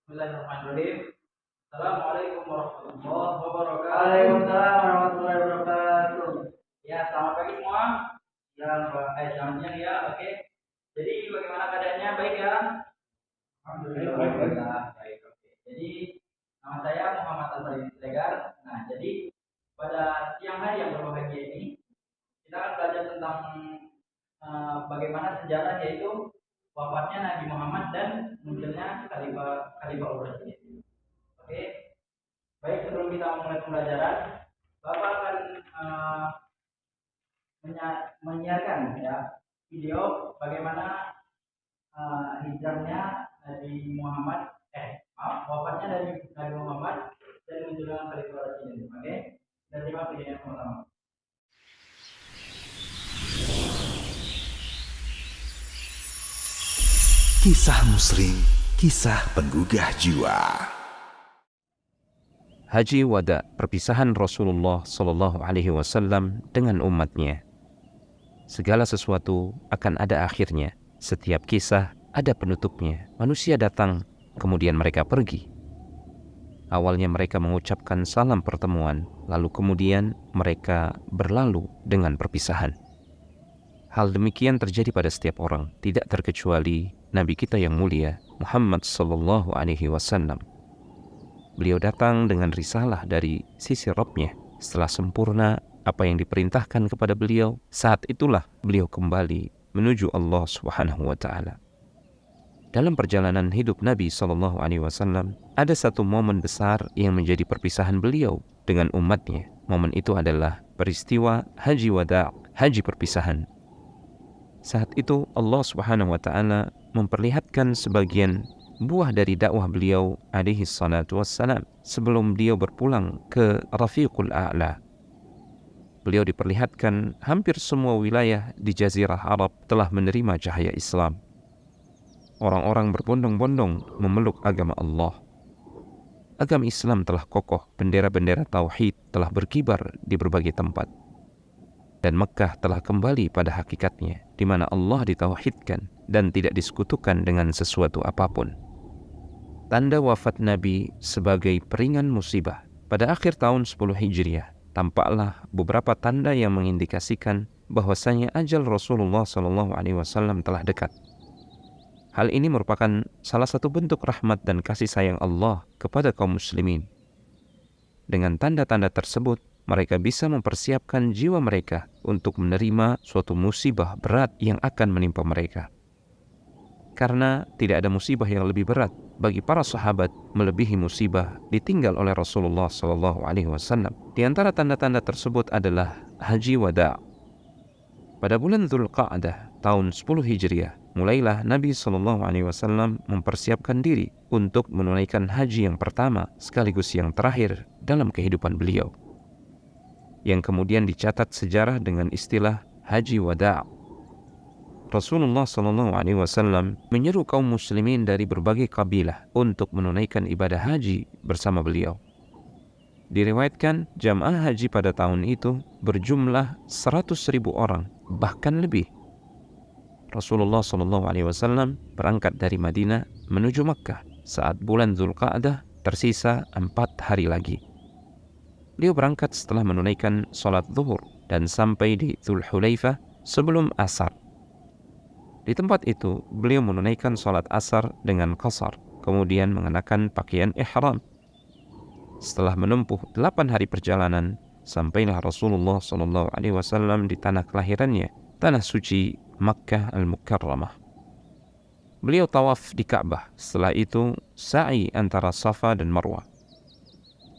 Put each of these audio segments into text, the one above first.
Bismillahirrahmanirrahim. Assalamualaikum warahmatullahi wabarakatuh. Waalaikumsalam warahmatullahi wabarakatuh. Ya, selamat pagi semua. Ya, Pak. Selamat siang ya. Oke. Jadi bagaimana keadaannya? Baik ya? Alhamdulillah. Alhamdulillah. Baik. Oke. Jadi nama saya Muhammad Al-Farid Siregar. Nah, jadi pada siang hari yang berbahagia ini kita akan belajar tentang bagaimana sejarah yaitu wafatnya Nabi Muhammad dan munculnya Khalifah Rasyidin. Oke. Baik, sebelum kita mulai pembelajaran, Bapak akan menyiarkan ya video bagaimana hijrahnya Nabi Muhammad wafatnya dari Nabi Muhammad dan munculnya Khalifah Rasyidin. Oke. Dan simak video yang pertama. Kisah Muslim, kisah penggugah jiwa. Haji Wada, perpisahan Rasulullah Shallallahu Alaihi Wasallam dengan umatnya. Segala sesuatu akan ada akhirnya. Setiap kisah ada penutupnya. Manusia datang, kemudian mereka pergi. Awalnya mereka mengucapkan salam pertemuan, lalu kemudian mereka berlalu dengan perpisahan. Hal demikian terjadi pada setiap orang, tidak terkecuali Nabi kita yang mulia, Muhammad Sallallahu Alaihi Wasallam. Beliau datang dengan risalah dari sisi Rabb-Nya. Setelah sempurna apa yang diperintahkan kepada beliau, saat itulah beliau kembali menuju Allah Subhanahu wa Ta'ala. Dalam perjalanan hidup Nabi Sallallahu Alaihi Wasallam, ada satu momen besar yang menjadi perpisahan beliau dengan umatnya. Momen itu adalah peristiwa Haji Wada', haji perpisahan. Saat itu Allah Subhanahu wa Ta'ala memperlihatkan sebagian buah dari dakwah beliau alaihi salatu wassalam sebelum beliau berpulang ke Rafiqul A'la. Beliau diperlihatkan hampir semua wilayah di Jazirah Arab telah menerima cahaya Islam. Orang-orang berbondong-bondong memeluk agama Allah. Agama Islam telah kokoh, bendera-bendera tauhid telah berkibar di berbagai tempat. Dan Mekah telah kembali pada hakikatnya, di mana Allah ditauhidkan dan tidak disekutukan dengan sesuatu apapun. Tanda wafat Nabi sebagai peringan musibah. Pada akhir tahun 10 Hijriah, tampaklah beberapa tanda yang mengindikasikan bahwasanya ajal Rasulullah SAW telah dekat. Hal ini merupakan salah satu bentuk rahmat dan kasih sayang Allah kepada kaum muslimin. Dengan tanda-tanda tersebut, mereka bisa mempersiapkan jiwa mereka untuk menerima suatu musibah berat yang akan menimpa mereka. Karena tidak ada musibah yang lebih berat bagi para sahabat melebihi musibah ditinggal oleh Rasulullah SAW. Di antara tanda-tanda tersebut adalah Haji Wada'. Pada bulan Dzulqa'dah tahun 10 Hijriah, mulailah Nabi SAW mempersiapkan diri untuk menunaikan haji yang pertama sekaligus yang terakhir dalam kehidupan beliau, yang kemudian dicatat sejarah dengan istilah Haji Wada'. Rasulullah SAW menyeru kaum muslimin dari berbagai kabilah untuk menunaikan ibadah haji bersama beliau. Diriwayatkan jamaah haji pada tahun itu berjumlah 100.000 orang, bahkan lebih. Rasulullah SAW berangkat dari Madinah menuju Makkah saat bulan Dzulqa'dah tersisa 4 hari lagi. Beliau berangkat setelah menunaikan sholat zuhur dan sampai di Dzulhulaifah sebelum asar. Di tempat itu, beliau menunaikan sholat asar dengan qasar, kemudian mengenakan pakaian ihram. Setelah menempuh 8 hari perjalanan, sampailah Rasulullah SAW di tanah kelahirannya, tanah suci Makkah Al-Mukarramah. Beliau tawaf di Ka'bah, setelah itu sa'i antara Safa dan Marwah.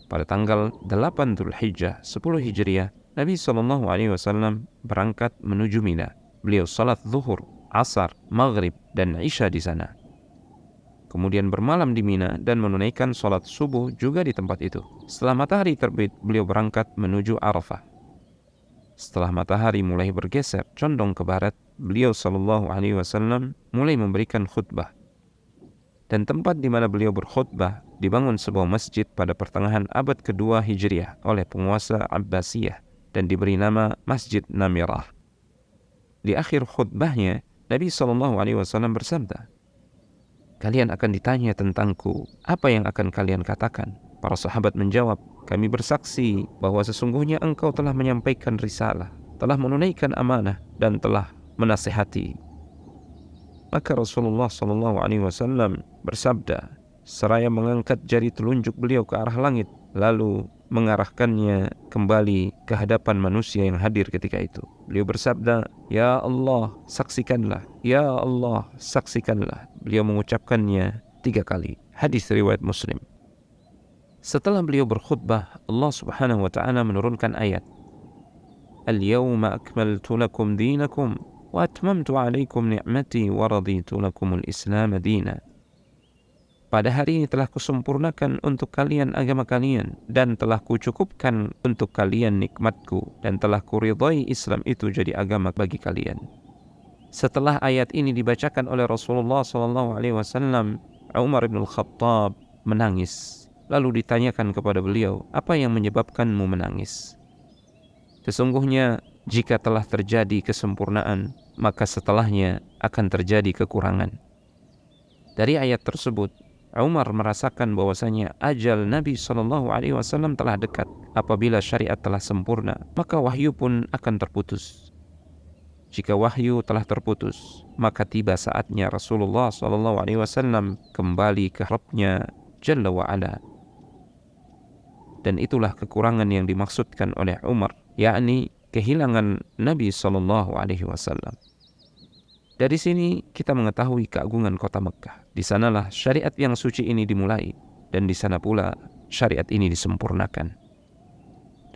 Pada tanggal 8 Dzulhijjah 10 Hijriah, Nabi SAW berangkat menuju Mina. Beliau salat zuhur, asar, maghrib, dan isya di sana. Kemudian bermalam di Mina dan menunaikan salat subuh juga di tempat itu. Setelah matahari terbit, beliau berangkat menuju Arafah. Setelah matahari mulai bergeser condong ke barat, beliau SAW mulai memberikan khutbah. Dan tempat di mana beliau berkhutbah dibangun sebuah masjid pada pertengahan abad kedua Hijriah oleh penguasa Abbasiyah dan diberi nama Masjid Namirah. Di akhir khutbahnya, Nabi SAW bersabda, kalian akan ditanya tentangku, apa yang akan kalian katakan? Para sahabat menjawab, kami bersaksi bahwa sesungguhnya engkau telah menyampaikan risalah, telah menunaikan amanah, dan telah menasihati. Maka Rasulullah SAW bersabda, seraya mengangkat jari telunjuk beliau ke arah langit, lalu mengarahkannya kembali ke hadapan manusia yang hadir ketika itu. Beliau bersabda, ya Allah, saksikanlah. Ya Allah, saksikanlah. Beliau mengucapkannya 3 kali. Hadis riwayat Muslim. Setelah beliau berkhutbah, Allah Subhanahu wa taala menurunkan ayat, Al-yawma akmaltu lakum dinakum wa atmamtu alaikum ni'mati wa raditu lakumul Islam dina. Pada hari ini telah kusempurnakan untuk kalian agama kalian, dan telah kucukupkan untuk kalian nikmatku, dan telah kuridhai Islam itu jadi agama bagi kalian. Setelah ayat ini dibacakan oleh Rasulullah SAW, Umar bin Khattab menangis. Lalu ditanyakan kepada beliau, apa yang menyebabkanmu menangis? Sesungguhnya jika telah terjadi kesempurnaan, maka setelahnya akan terjadi kekurangan. Dari ayat tersebut, Umar merasakan bahwasanya ajal Nabi SAW telah dekat. Apabila syariat telah sempurna, maka wahyu pun akan terputus. Jika wahyu telah terputus, maka tiba saatnya Rasulullah SAW kembali ke Rabbnya Jalla wa'ala. Dan itulah kekurangan yang dimaksudkan oleh Umar, yakni kehilangan Nabi SAW. Dari sini kita mengetahui keagungan kota Mekkah. Di sanalah syariat yang suci ini dimulai, dan di sana pula syariat ini disempurnakan.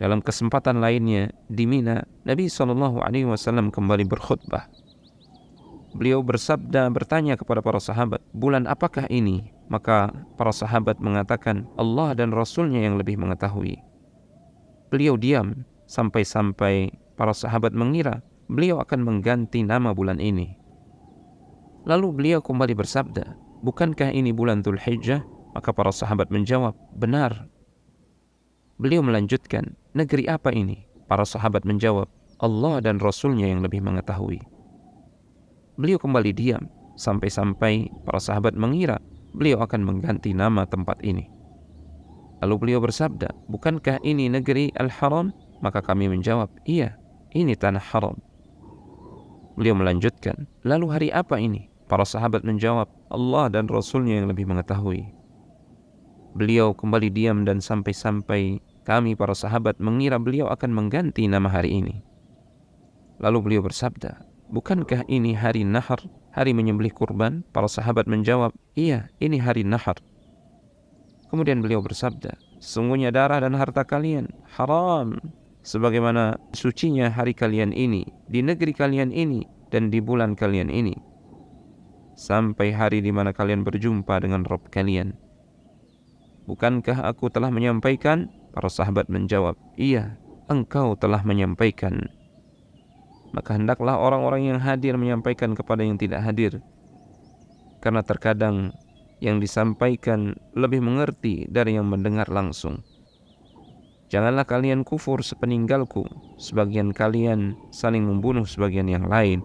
Dalam kesempatan lainnya di Mina, Nabi SAW kembali berkhutbah. Beliau bersabda, bertanya kepada para sahabat, bulan apakah ini? Maka para sahabat mengatakan, Allah dan Rasulnya yang lebih mengetahui. Beliau diam sampai-sampai para sahabat mengira beliau akan mengganti nama bulan ini. Lalu beliau kembali bersabda, bukankah ini bulan Dzulhijjah? Maka para sahabat menjawab, benar. Beliau melanjutkan, negeri apa ini? Para sahabat menjawab, Allah dan Rasulnya yang lebih mengetahui. Beliau kembali diam sampai-sampai para sahabat mengira beliau akan mengganti nama tempat ini. Lalu beliau bersabda, bukankah ini negeri Al-Haram? Maka kami menjawab, iya, ini tanah haram. Beliau melanjutkan, lalu hari apa ini? Para sahabat menjawab, Allah dan Rasulnya yang lebih mengetahui. Beliau kembali diam dan sampai-sampai kami para sahabat mengira beliau akan mengganti nama hari ini. Lalu beliau bersabda, bukankah ini hari Nahar, hari menyembelih kurban? Para sahabat menjawab, iya, ini hari Nahar. Kemudian beliau bersabda, sesungguhnya darah dan harta kalian haram, sebagaimana sucinya hari kalian ini, di negeri kalian ini, dan di bulan kalian ini, sampai hari di mana kalian berjumpa dengan Rabb kalian. Bukankah aku telah menyampaikan? Para sahabat menjawab, iya, engkau telah menyampaikan. Maka hendaklah orang-orang yang hadir menyampaikan kepada yang tidak hadir, karena terkadang yang disampaikan lebih mengerti dari yang mendengar langsung. Janganlah kalian kufur sepeninggalku, sebagian kalian saling membunuh sebagian yang lain.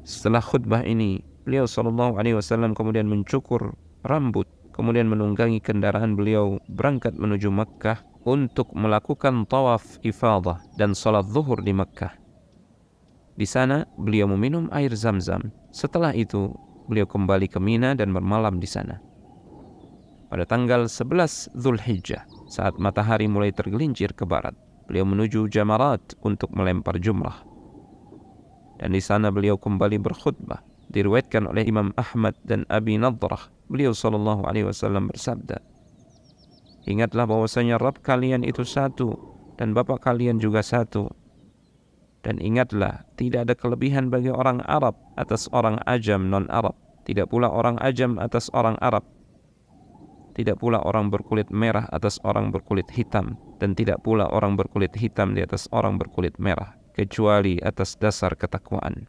Setelah khutbah ini, beliau SAW kemudian mencukur rambut, kemudian menunggangi kendaraan beliau berangkat menuju Mekkah untuk melakukan tawaf ifadah dan salat zuhur di Mekkah. Di sana beliau meminum air Zam-Zam. Setelah itu beliau kembali ke Mina dan bermalam di sana. Pada tanggal 11 Dzulhijjah, saat matahari mulai tergelincir ke barat, beliau menuju Jamarat untuk melempar jumrah. Dan di sana beliau kembali berkhutbah. Diriwayatkan oleh Imam Ahmad dan Abi Nadrah, beliau SAW bersabda, ingatlah bahwasanya Rabb kalian itu satu, dan Bapa kalian juga satu. Dan ingatlah, tidak ada kelebihan bagi orang Arab atas orang Ajam non-Arab, tidak pula orang Ajam atas orang Arab, tidak pula orang berkulit merah atas orang berkulit hitam, dan tidak pula orang berkulit hitam di atas orang berkulit merah, kecuali atas dasar ketakwaan.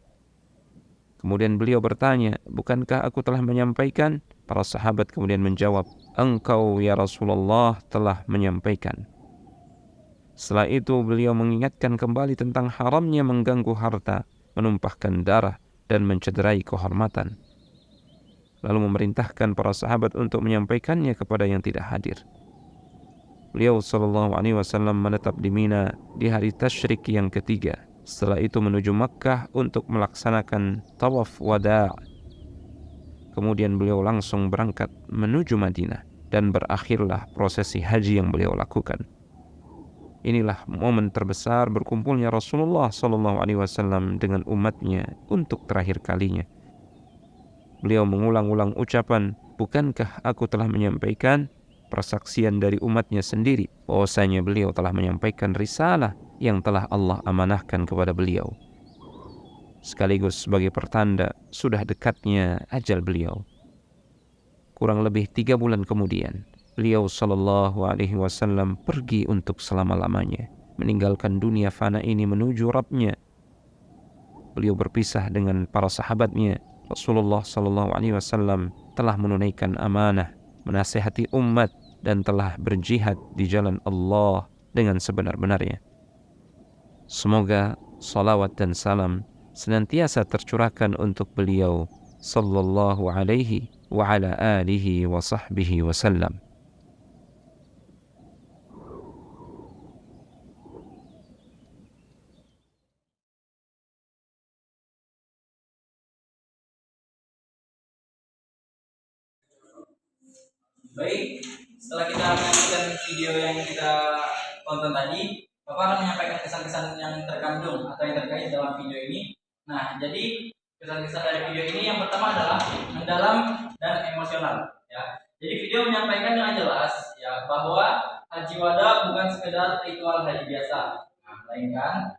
Kemudian beliau bertanya, bukankah aku telah menyampaikan? Para sahabat kemudian menjawab, engkau ya Rasulullah telah menyampaikan. Setelah itu beliau mengingatkan kembali tentang haramnya mengganggu harta, menumpahkan darah, dan mencederai kehormatan. lalu memerintahkan para sahabat untuk menyampaikannya kepada yang tidak hadir. Beliau sallallahu alaihi wasallam menetap di Mina di hari tasyrik yang ketiga. Setelah itu menuju Makkah untuk melaksanakan tawaf wada'. Kemudian beliau langsung berangkat menuju Madinah dan berakhirlah prosesi haji yang beliau lakukan. Inilah momen terbesar berkumpulnya Rasulullah sallallahu alaihi wasallam dengan umatnya untuk terakhir kalinya. Beliau mengulang-ulang ucapan, "Bukankah aku telah menyampaikan?" Persaksian dari umatnya sendiri bahwasanya beliau telah menyampaikan risalah yang telah Allah amanahkan kepada beliau, sekaligus sebagai pertanda sudah dekatnya ajal beliau. Kurang lebih 3 bulan kemudian, beliau sallallahu alaihi wasallam pergi untuk selama-lamanya, meninggalkan dunia fana ini menuju Rabb-Nya. Beliau berpisah dengan para sahabatnya. Rasulullah sallallahu alaihi wasallam telah menunaikan amanah, menasihati umat, dan telah berjihad di jalan Allah dengan sebenar-benarnya. Semoga salawat dan salam senantiasa tercurahkan untuk beliau sallallahu alaihi wa ala alihi wa sahbihi wasallam. Baik, setelah kita menyaksikan video yang kita tonton tadi, Bapak akan menyampaikan kesan-kesan yang terkandung atau yang terkait dalam video ini. Nah, jadi kesan-kesan dari video ini yang pertama adalah mendalam dan emosional. Ya, jadi video menyampaikan dengan jelas ya bahwa haji wada bukan sekedar ritual haji biasa, melainkan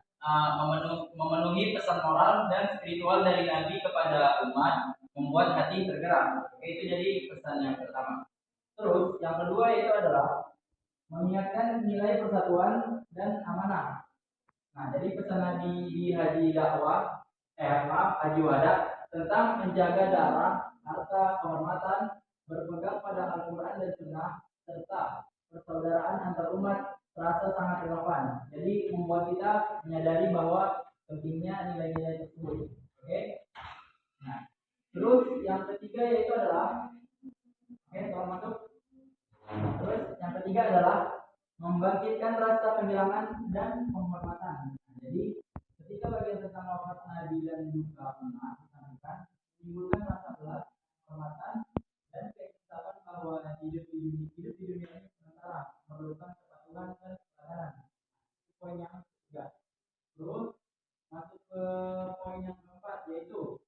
memenuhi pesan moral dan spiritual dari Nabi kepada umat, membuat hati tergerak. Oke, itu jadi pesan yang pertama. Terus yang kedua itu adalah mengingatkan nilai persatuan dan amanah. Nah, jadi pesan Nabi di haji dakwah, haji wada tentang menjaga darah, harta, kehormatan, berpegang pada Al-Quran dan Sunnah, serta persaudaraan antar umat terasa sangat relevan. Jadi membuat kita menyadari bahwa pentingnya nilai-nilai tersebut. Oke. Nah, terus yang ketiga yaitu adalah tolong masuk. Terus yang ketiga adalah membangkitkan rasa kehilangan dan penghormatan. Jadi ketika bagian tentang wafat Nabi dan duka pernah disampaikan, menimbulkan rasa belas, penghormatan, dan keikhlasan bahwa hidup di dunia ini sementara, memerlukan kepatuhan dan kesadaran. Poin yang ketiga. Terus masuk ke poin yang keempat, yaitu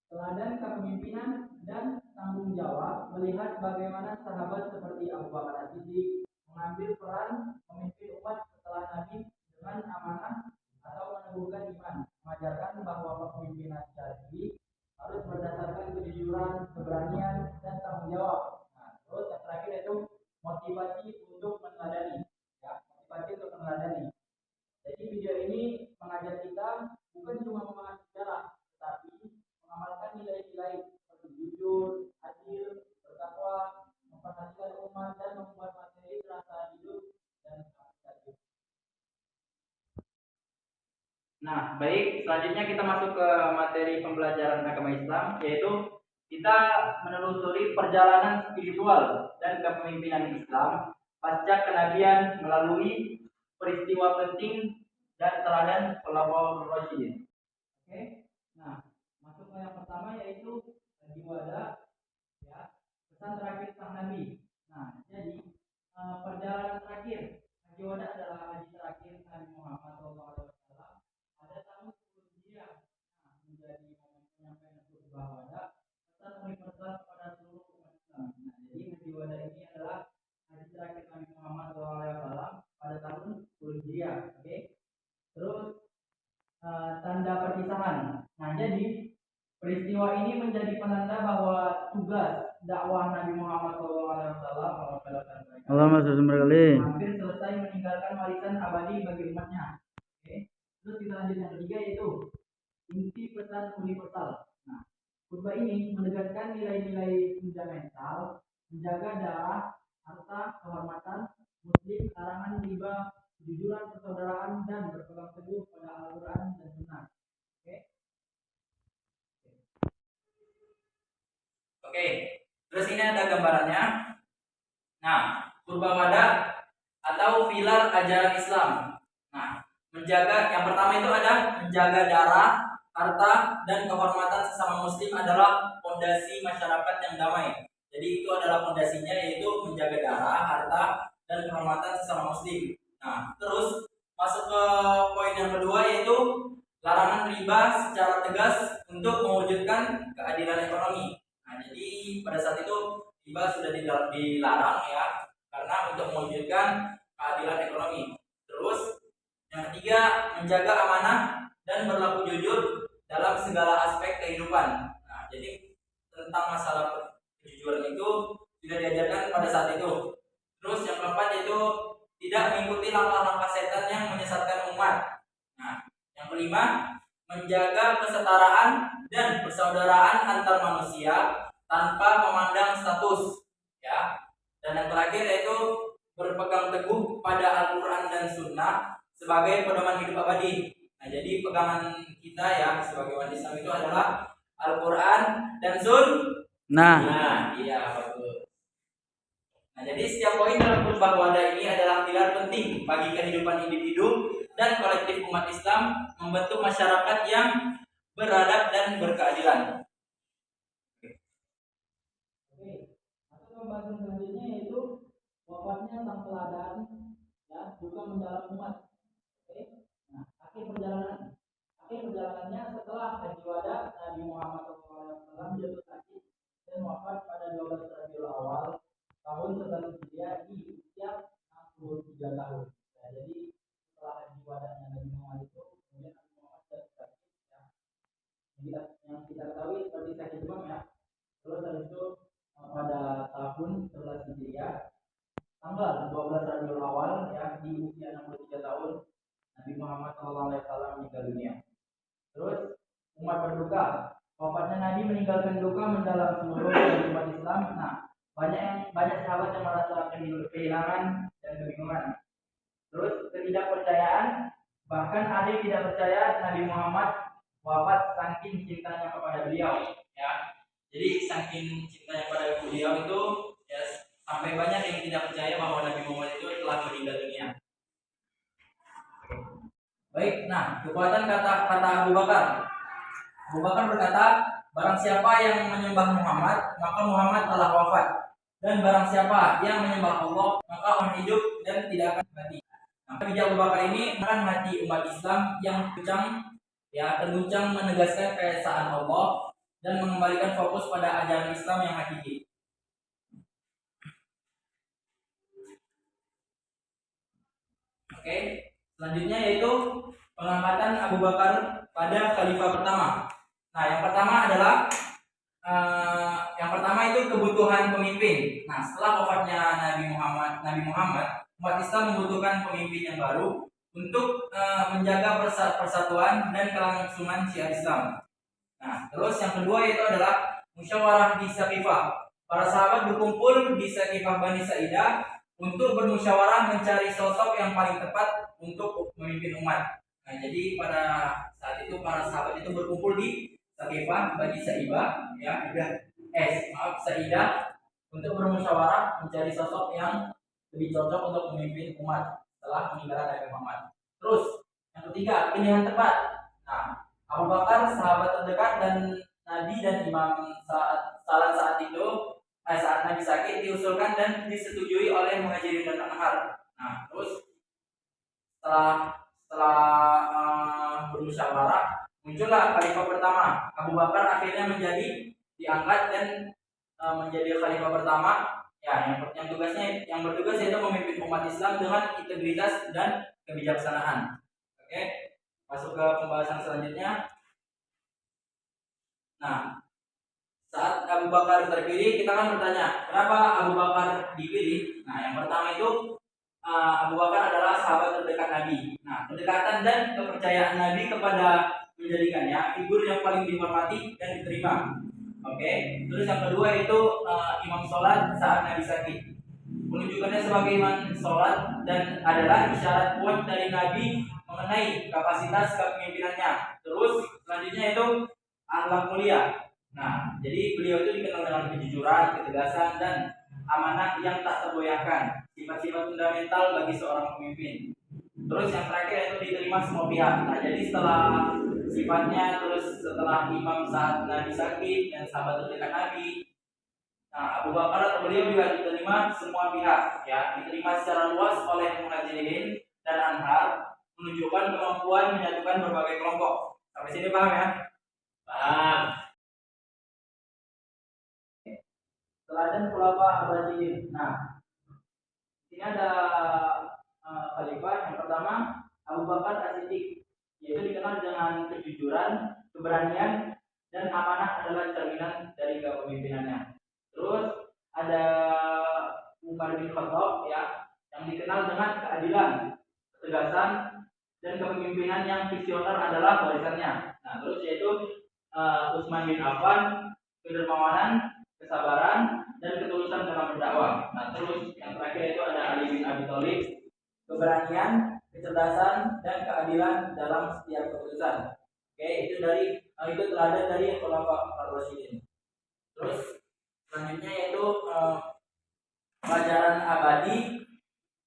teladan kepemimpinan dan tanggung jawab, melihat bagaimana sahabat seperti Abu Bakar As-Siddiq mengambil peran memimpin umat setelah Nabi dengan amanah atau meneguhkan iman, mengajarkan bahwa kepemimpinan syar'i harus berdasarkan kejujuran, keberanian, dan tanggung jawab. Nah, terus yang terakhir itu motivasi untuk meneladani. Ya, motivasi untuk meneladani. Jadi video ini mengajar kita bukan cuma memahami sejarah, tetapi mengamalkan nilai-nilai seperti jujur, adil, bertakwa, memperhatikan umat, dan membuat materi terasa hidup dan aplikatif. Nah, baik, selanjutnya kita masuk ke materi pembelajaran agama Islam, yaitu kita menelusuri perjalanan spiritual dan kepemimpinan Islam pasca kenabian melalui peristiwa penting dan teladan Khulafaur Rasyidin. Oke. Nah, masuk ke yang pertama yaitu haji wada, ya, pesan terakhir sang Nabi. Nah, jadi perjalanan terakhir haji wada adalah haji terakhir Nabi Muhammad SAW pada tahun 10 Hijriah. Nah, menjadi momen penyampaian khutbah wada serta universal kepada seluruh umat Islam. Nah, jadi haji wada ini adalah haji terakhir Nabi Muhammad SAW pada tahun 10 Hijriah. Oke. Terus tanda perpisahan. Nah, jadi peristiwa ini menjadi penanda bahwa tugas dakwah Nabi Muhammad SAW hampir selesai, meninggalkan warisan abadi bagi umatnya. Oke. Terus kita lanjut yang ketiga yaitu inti pesan universal. Nah, khutbah ini menegaskan nilai-nilai fundamental, menjaga darah, harta, kehormatan, muslim, larangan riba, kejujuran, persaudaraan, dan berpegang teguh pada Al-Quran dan Sunnah. Oke. Oke, terus ini ada gambarannya. Nah, kurba wada atau pilar ajaran Islam. Nah, menjaga, yang pertama itu ada menjaga darah, harta, dan kehormatan sesama muslim adalah fondasi masyarakat yang damai. Jadi itu adalah fondasinya, yaitu menjaga darah, harta, dan kehormatan sesama muslim. Nah, terus masuk ke poin yang kedua, yaitu larangan riba secara tegas untuk mewujudkan keadilan ekonomi. Nah, jadi pada saat itu riba sudah dilarang ya, karena untuk mewujudkan keadilan ekonomi. Terus yang ketiga, menjaga amanah dan berlaku jujur dalam segala aspek kehidupan. Nah, jadi tentang masalah kejujuran itu sudah diajarkan pada saat itu. Terus yang keempat yaitu tidak mengikuti langkah-langkah setan yang menyesatkan umat. Nah, yang kelima, menjaga kesetaraan dan persaudaraan antar manusia tanpa memandang status, ya. Dan yang terakhir yaitu berpegang teguh pada Al-Quran dan Sunnah sebagai pedoman hidup abadi. Nah, jadi pegangan kita ya sebagai umat Islam itu adalah Al-Quran dan Sunnah. Nah, iya betul. Nah, jadi setiap poin dalam khutbah wada ini adalah pilar penting bagi kehidupan individu dan kolektif umat Islam membentuk masyarakat yang beradab dan berkeadilan. Oke, masuk ke pembahasan selanjutnya yaitu wafatnya sang teladan ya juga mendalam umat. Oke, nah akhir perjalanannya setelah haji wada Nabi Muhammad SAW jatuh sakit dan wafat pada 12 Rabiul Awal tahun 1903 di usia 63 tahun. Ya, jadi setelah haji wadanya Nabi Muhammad itu kemudian Nabi Muhammad jatuh sakit ya. Yang kita ketahui seperti sakit demam ya. Terus habis itu pada tahun 11 Hijriah tanggal 12 Rabiul Awal ya di usia 63 tahun Nabi Muhammad SAW meninggal dunia. Terus umat berduka, wafatnya Nabi meninggalkan duka mendalam seluruh umat Islam. Nah, banyak sahabat yang merasa kehilangan dan kebingungan. Terus ketidakpercayaan, bahkan ada yang tidak percaya Nabi Muhammad wafat saking cintanya kepada beliau ya. Jadi saking cintanya pada beliau itu ya, sampai banyak yang tidak percaya bahwa Nabi Muhammad itu telah meninggal dunia. Baik, nah kekuatan kata Abu Bakar. Abu Bakar berkata, barang siapa yang menyembah Muhammad, maka Muhammad telah wafat. Dan barang siapa yang menyembah Allah, maka orang hidup dan tidak akan mati. Nah, bijak Abu Bakar ini akan hati umat Islam yang terguncang menegaskan keesaan Allah dan mengembalikan fokus pada ajaran Islam yang hakiki. Oke, selanjutnya yaitu pengangkatan Abu Bakar pada khalifah pertama. Nah, yang pertama itu kebutuhan pemimpin. Nah, setelah wafatnya Nabi Muhammad, umat Islam membutuhkan pemimpin yang baru untuk menjaga persatuan dan kelangsungan syiar Islam. Nah, terus yang kedua itu adalah musyawarah di Saqifah. Para sahabat berkumpul di Saqifah Bani Sa'idah untuk bermusyawarah mencari sosok yang paling tepat untuk memimpin umat. Nah, jadi pada saat itu para sahabat itu berkumpul di Saqifah Bani Sa'idah Sa'idah untuk bermusyawarah mencari sosok yang lebih cocok untuk memimpin umat setelah meninggalnya Nabi Muhammad. Terus yang ketiga, pilihan tepat. Nah, Abu Bakar sahabat terdekat dan Nabi dan Imam saat itu saat Nabi sakit diusulkan dan disetujui oleh Muhajirin dan Ansar. Nah, terus setelah bermusyawarah muncullah khalifah pertama. Abu Bakar akhirnya diangkat dan menjadi khalifah pertama. Ya, yang bertugas yaitu memimpin umat Islam dengan integritas dan kebijaksanaan. Oke, masuk ke pembahasan selanjutnya. Nah, saat Abu Bakar terpilih, kita kan bertanya, kenapa Abu Bakar dipilih? Nah, yang pertama itu Abu Bakar adalah sahabat terdekat Nabi. Nah, kedekatan dan kepercayaan Nabi kepada menjadikannya figur yang paling dihormati dan diterima. Oke, terus yang kedua itu imam sholat saat Nabi sakit. Menunjukkannya sebagai imam sholat dan adalah isyarat kuat dari Nabi mengenai kapasitas kepemimpinannya. Terus selanjutnya itu akhlak mulia. Nah, jadi beliau itu dikenal dengan kejujuran, ketegasan, dan amanah yang tak tergoyahkan, sifat-sifat fundamental bagi seorang pemimpin. Terus yang terakhir itu diterima semua pihak. Nah, jadi setelah sifatnya, terus setelah imam saat Nabi sakit dan sahabat terdekat Nabi, nah Abu Bakar atau beliau juga diterima semua pihak, ya, diterima secara luas oleh Muhajirin dan Anhar, menunjukkan kemampuan menyatukan berbagai kelompok. Sampai sini paham ya? Paham. Teladan Khulafa Ar-Rasyidin. Nah, ini ada khalifah yang pertama Abu Bakar As-Siddiq, yaitu dikenal dengan kejujuran, keberanian, dan amanah adalah cerminan dari kepemimpinannya. Terus ada Umar bin Khattab, ya, yang dikenal dengan keadilan, ketegasan, dan kepemimpinan yang visioner adalah warisannya. Nah, terus yaitu Utsman bin Affan, kedermawanan, kesabaran, dan ketulusan dalam berdakwah. Nah, terus yang terakhir itu ada Ali bin Abi Thalib, keberanian, kecerdasan, dan keadilan dalam setiap keputusan. Oke, itu teladan dari Khulafa Ar-Rasyidin. Terus selanjutnya yaitu pelajaran abadi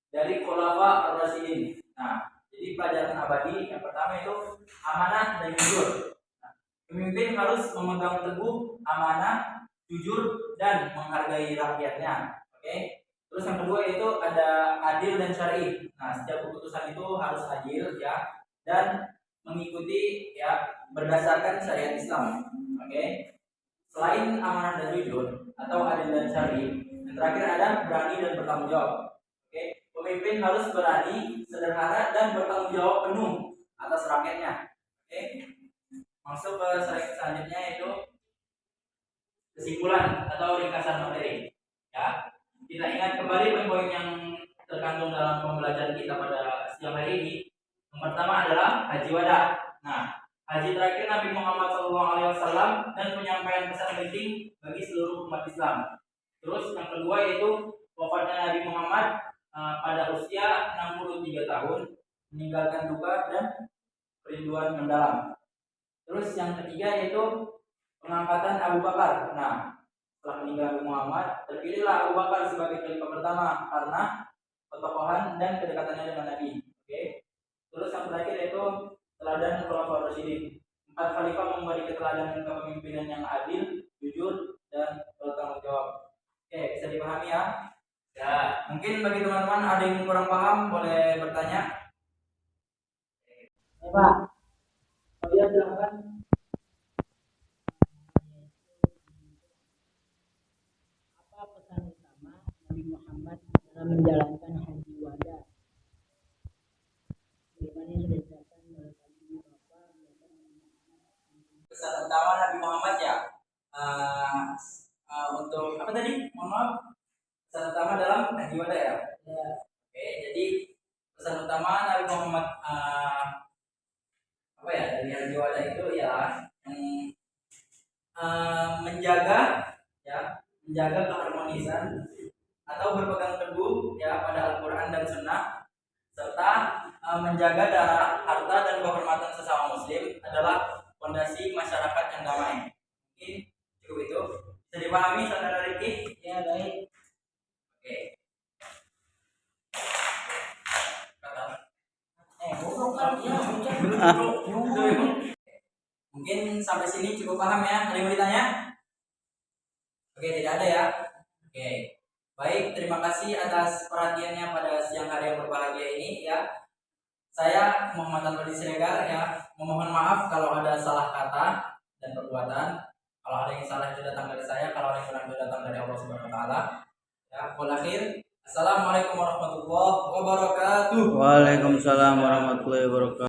dari Khulafa Ar-Rasyidin. Nah, jadi pelajaran abadi yang pertama itu amanah dan jujur. Nah, pemimpin harus memegang teguh amanah, jujur, dan menghargai rakyatnya. Oke. Terus yang kedua itu ada adil dan syar'i. Nah, setiap keputusan itu harus adil, ya, dan mengikuti, ya, berdasarkan syariat Islam. Oke. Selain amanah dan jujur atau adil dan syar'i, yang terakhir ada berani dan bertanggung jawab. Oke. Pemimpin harus berani, sederhana, dan bertanggung jawab penuh atas rakyatnya. Oke. Masuk ke slide selanjutnya yaitu kesimpulan atau ringkasan materi. Ya, kita ingat kembali poin-poin yang terkandung dalam pembelajaran kita pada siang hari ini. Yang pertama adalah haji wada. Nah, haji terakhir Nabi Muhammad SAW dan penyampaian pesan penting bagi seluruh umat Islam. Terus yang kedua yaitu wafatnya Nabi Muhammad pada usia 63 tahun, meninggalkan duka dan kerinduan mendalam. Terus yang ketiga yaitu pengangkatan Abu Bakar. Nah, setelah meninggal Muhammad, terpilihlah Abu Bakar sebagai khalifah pertama karena ketokohan dan kedekatannya dengan Nabi. Oke. Terus yang terakhir yaitu teladan Khulafaur Rasyidin. 4 khalifah memberi keteladanan kepemimpinan yang adil, jujur, dan bertanggung jawab. Oke, bisa dipahami ya? Ya, mungkin bagi teman-teman ada yang kurang paham boleh bertanya. Pak, kalian silakan. Nabi Muhammad dalam menjalankan haji wada. Bagaimana yang sudah dijelaskan oleh Bapak. Pesan utama Nabi Muhammad ya, untuk apa tadi? Mohon maaf. Pesan utama dalam haji wada ya. Oke, jadi pesan utama Nabi Muhammad dari haji wada itu ya menjaga keharmonisan atau berpegang teguh, ya, pada Al-Quran dan Sunnah, serta menjaga darah, harta, dan kehormatan sesama muslim adalah fondasi masyarakat yang damai. Mungkin cukup itu. Bisa dipahami saudara Riki? Ya, baik. Oke. Mungkin sampai sini cukup paham ya. Ada yang mau ditanya? Oke, tidak ada ya. Oke. Baik, terima kasih atas perhatiannya pada siang hari yang berbahagia ini, ya. Saya Muhammad Al-Fadli Siregar, ya, memohon maaf kalau ada salah kata dan perbuatan. Kalau ada yang salah itu datang dari saya, kalau ada yang benar itu datang dari Allah Subhanahu wa taala. Ya, akhir. Assalamualaikum warahmatullahi wabarakatuh. Waalaikumsalam warahmatullahi wabarakatuh.